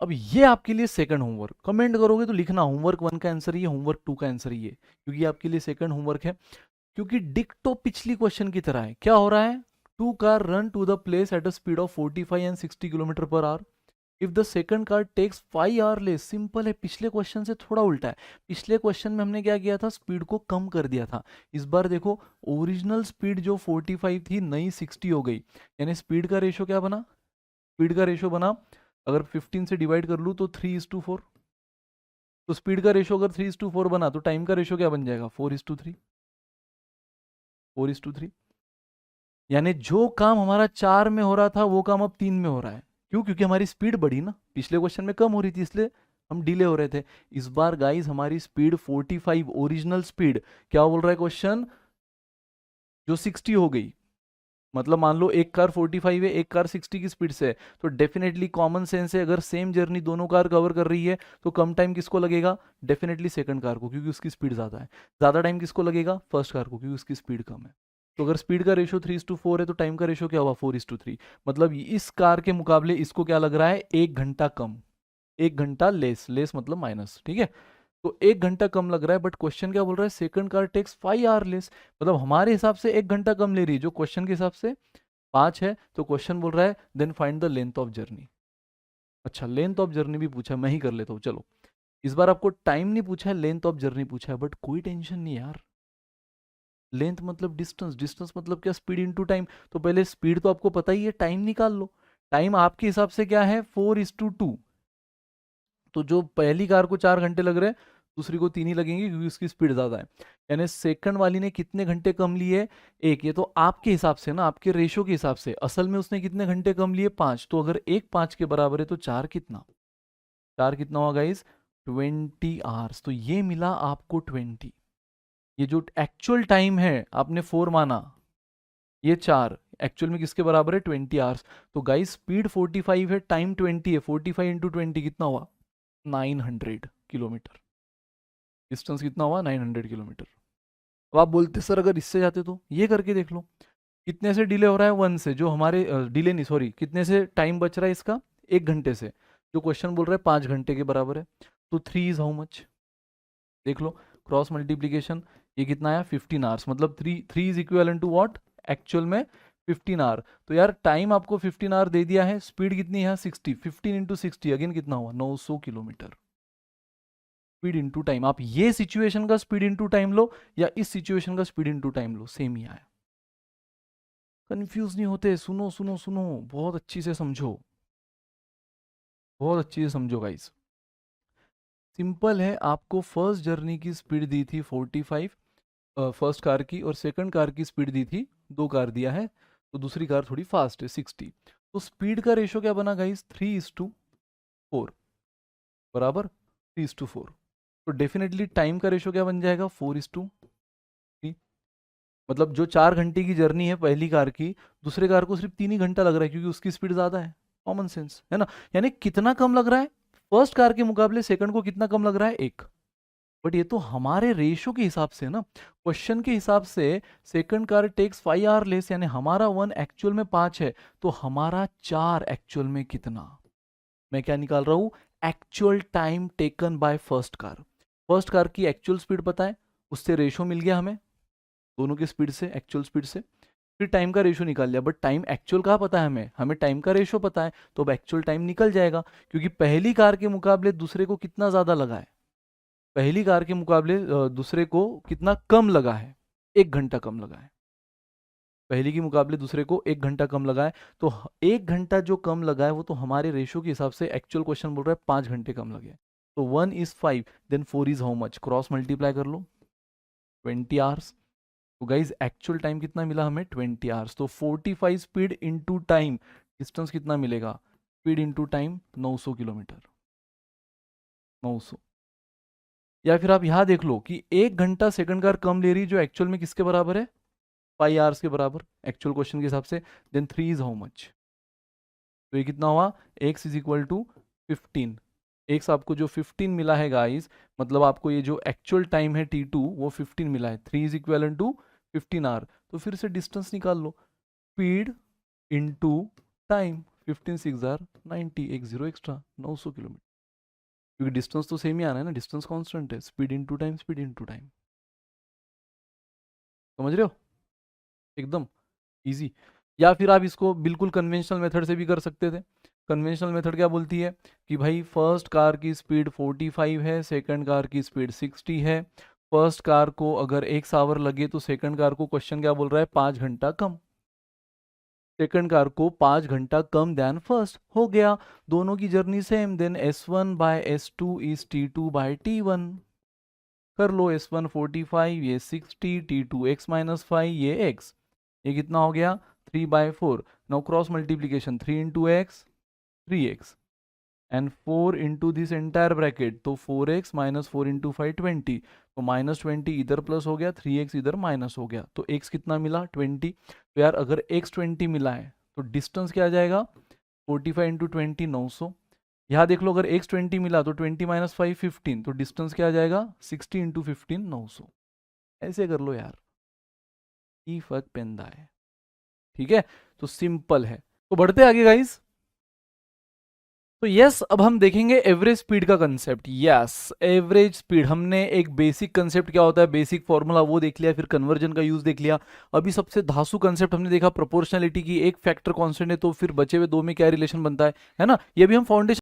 अब ये आपके लिए सेकंड होमवर्क, कमेंट करोगे तो लिखना होमवर्क 1 का आंसर ये, होमवर्क 2 का आंसर ये, क्योंकि आपके लिए सेकंड होमवर्क है। क्योंकि डिक्टो पिछली क्वेश्चन की तरह है। क्या हो रहा है? Two car run to the place at a speed of 45 and 60 kilometre per hour. If the second car takes 5 hour less. Simple है, पिछले क्वेश्चन से थोड़ा उल्टा है। पिछले क्वेश्चन में हमने क्या किया था? स्पीड को कम कर दिया था। इस बार देखो, ओरिजिनल स्पीड जो 45 थी नई 60 हो गई, यानी स्पीड का रेशो क्या बना? स्पीड का रेशो बना, अगर 15 से डिवाइड कर लूँ तो 3:4। तो स्पीड का रेशो अगर 3:4 बना तो टाइम का रेशो क्या बन जाएगा? 4:3। 4:3, यानी जो काम हमारा 4 में हो रहा था वो काम अब 3 में हो रहा है। क्यों? क्योंकि हमारी स्पीड बढ़ी ना। पिछले क्वेश्चन में कम हो रही थी, इसलिए हम डिले हो रहे थे। इस बार गाइस हमारी स्पीड 45, ओरिजिनल स्पीड, क्या बोल रहा है क्वेश्चन? जो 60 हो गई। मतलब मान लो एक कार 45 है, एक कार 60 की स्पीड से है, तो डेफिनेटली कॉमन सेंस है, अगर सेम जर्नी दोनों कार कवर कर रही है तो कम टाइम किसको लगेगा? डेफिनेटली सेकंड कार को, क्योंकि उसकी स्पीड ज़्यादा है। ज़्यादा टाइम किसको लगेगा? फर्स्ट कार को, क्योंकि उसकी स्पीड कम है। तो अगर स्पीड का रेशो 3:4 है तो टाइम का रेशो क्या हुआ? 4:3। मतलब इस कार के मुकाबले इसको क्या लग रहा है? 1 घंटा कम। 1 घंटा लेस, लेस मतलब माइनस, ठीक है। तो 1 घंटा कम लग रहा है, बट क्वेश्चन क्या बोल रहा है? Second car takes 5 hour less. मतलब हमारे हिसाब से 1 घंटा कम ले रही है, जो क्वेश्चन के हिसाब से 5 है। तो क्वेश्चन बोल रहा है then find the length of journey. अच्छा, लेंथ ऑफ जर्नी भी पूछा है, मैं ही कर लेता हूँ चलो। इस बार आपको टाइम नहीं पूछा है, लेंथ ऑफ जर्नी पूछा है, बट कोई टेंशन नहीं यार। लेंथ मतलब डिस्टेंस, डिस्टेंस मतलब क्या? Speed into time. तो पहले स्पीड तो आपको पता ही है, टाइम निकाल लो। टाइम आपके हिसाब से क्या है? 4:2। तो जो पहली कार को 4 घंटे लग रहे हैं, दूसरी को 3 ही लगेंगे, क्योंकि उसकी स्पीड ज़्यादा है। यानी सेकंड वाली ने कितने घंटे कम लिए? एक। ये तो आपके हिसाब से ना, आपके रेशो के हिसाब से। असल में उसने कितने घंटे कम लिए? 5। तो अगर एक 5 के बराबर है तो 4 कितना? 4 कितना हुआ गाइस? 20 आवर्स। तो ये मिला आपको 20। ये जो एक्चुअल टाइम है आपने 4 माना, ये 4 एक्चुअल में किसके बराबर है? 20 आवर्स। तो गाइस स्पीड 45 है, टाइम 20 है, 45 इंटू 20 कितना हुआ? 900 किलोमीटर। डिस्टेंस कितना हुआ? 900 किलोमीटर। अब आप बोलते सर अगर इससे जाते तो ये करके देख लो। कितने से डिले हो रहा है? 1 से, जो हमारे डिले नहीं, सॉरी, कितने से टाइम बच रहा है इसका? 1 घंटे से। जो क्वेश्चन बोल रहा है 5 घंटे के बराबर है। तो 3 इज हाउ मच? देख लो, क्रॉस मल्टीप्लीकेशन। ये कितना आया? 15 आवर्स। मतलब three is equal to what? Actual में 15 आवर। तो यार टाइम आपको 15 आवर दे दिया है, स्पीड कितनी है? 60। 15 × 60 अगेन कितना हुआ? 900 किलोमीटर। Speed into time. आप ये सिचुएशन का स्पीड इनटू टाइम लो, या इस सिचुएशन का स्पीड इनटू टाइम लो, सेम ही आया। कंफ्यूज नहीं होते। सुनो सुनो सुनो, बहुत अच्छी से समझो, बहुत अच्छी से समझो गाइस। सिंपल है, आपको फर्स्ट जर्नी की स्पीड दी थी 45, फर्स्ट कार की, और सेकंड कार की स्पीड दी थी, दो कार दिया है, तो दूसरी कार थोड़ी फास्ट है 60। तो स्पीड का रेशो क्या बना गाइस? 3:4 बराबर 3:4। तो डेफिनेटली टाइम का रेशो क्या बन जाएगा? 4:3। मतलब जो 4 घंटे की जर्नी है पहली कार की, दूसरे कार को सिर्फ 3 ही घंटा लग रहा है, क्योंकि उसकी स्पीड ज्यादा है। कॉमन सेंस है ना। यानी कितना कम लग रहा है? फर्स्ट कार के मुकाबले सेकंड को कितना कम लग रहा है? 1। बट ये तो हमारे रेशो के हिसाब से ना, क्वेश्चन के हिसाब से। Second car takes 5 hour less, यानी हमारा 1 एक्चुअल में 5 है, तो हमारा 4 एक्चुअल में कितना? मैं क्या निकाल रहा हूं? Actual time taken by first car. First car की एक्चुअल स्पीड पता है, उससे रेशो मिल गया हमें, दोनों की स्पीड से, एक्चुअल स्पीड से। फिर टाइम का रेशो निकाल लिया, बट टाइम एक्चुअल कहाँ पता है हमें? हमें टाइम का रेशो पता है, तो अब एक्चुअल टाइम निकल जाएगा, क्योंकि पहली कार के मुकाबले दूसरे को कितना ज्यादा लगा है? पहली कार के मुकाबले दूसरे को कितना कम लगा है? 1 घंटा कम लगा है। पहली के मुकाबले दूसरे को 1 घंटा कम लगा है। तो 1 घंटा जो कम लगा है वो तो हमारे रेशो के हिसाब से, एक्चुअल क्वेश्चन बोल रहा है 5 घंटे कम लगे। तो 1 is 5, then 4 is how much? Cross multiply कर लो, 20 आवर्स। तो गाइज एक्चुअल टाइम कितना मिला हमें? 20 आवर्स। तो 45 स्पीड इंटू टाइम, डिस्टेंस कितना मिलेगा? Speed into time 900 kilometre. 900। या फिर आप यहां देख लो कि 1 घंटा सेकंड कार कम ले रही, जो एक्चुअल में किसके बराबर है? 5 आवर्स के बराबर, एक्चुअल क्वेश्चन के हिसाब से। Then 3 is how much? तो ये कितना हुआ? X is equal to 15। X आपको जो 15 मिला है गाइस, मतलब आपको ये जो एक्चुअल टाइम है T2 वो 15 मिला है। 3 इज इक्वल टू 15 आवर। तो फिर से डिस्टेंस निकाल लो, स्पीड इंटू टाइम, 15 6 आर 90, एक जीरो एक्स्ट्रा, 900 किलोमीटर, क्योंकि डिस्टेंस तो सेम ही आना है ना, डिस्टेंस कांस्टेंट है, speed into time, speed into time. समझ रहे हो? एकदम इजी। या फिर आप इसको बिल्कुल कन्वेंशनल मेथड से भी कर सकते थे। कन्वेंशनल मेथड क्या बोलती है कि भाई फर्स्ट कार की स्पीड 45 है, सेकंड कार की स्पीड 60 है। फर्स्ट कार को अगर 1 आवर लगे तो सेकंड कार को क्वेश्चन क्या बोल रहा है, 5 घंटा कम। सेकंड कार को 5 घंटा कम देन फर्स्ट, हो गया। दोनों की journey same, then S1 by S2 is T2 by T1। कर लो, S1 45, ये 60, T2 x माइनस 5, ये x, ये कितना हो गया 3/4। Now cross multiplication, 3 into x 3x and 4 into this entire bracket, तो 4x माइनस 4 इंटू 5 20, तो -20 इधर प्लस हो गया, 3x इधर माइनस हो गया, तो x कितना मिला 20। तो यार अगर x 20 मिला है तो डिस्टेंस क्या आ जाएगा 45 इंटू 20 900। यहाँ देख लो, अगर x 20 मिला तो 20 माइनस 5 15, तो डिस्टेंस क्या आ जाएगा 60 इंटू 15 900। ऐसे कर लो यार, ई फर्क पैंदा है। ठीक है, तो सिंपल है। तो बढ़ते आगे गाइस। तो यस, अब हम देखेंगे एवरेज स्पीड का कंसेप्ट। यस, एवरेज स्पीड, हमने एक बेसिक कंसेप्ट क्या होता है, बेसिक फॉर्मूला वो देख लिया, फिर कन्वर्जन का यूज देख लिया। अभी सबसे धांसू कंसेप्ट हमने देखा प्रोपोर्शनलिटी की, एक फैक्टर कांस्टेंट है तो फिर बचे हुए दो में क्या रिलेशन बनता है ना, ये भी हम फाउंडेशन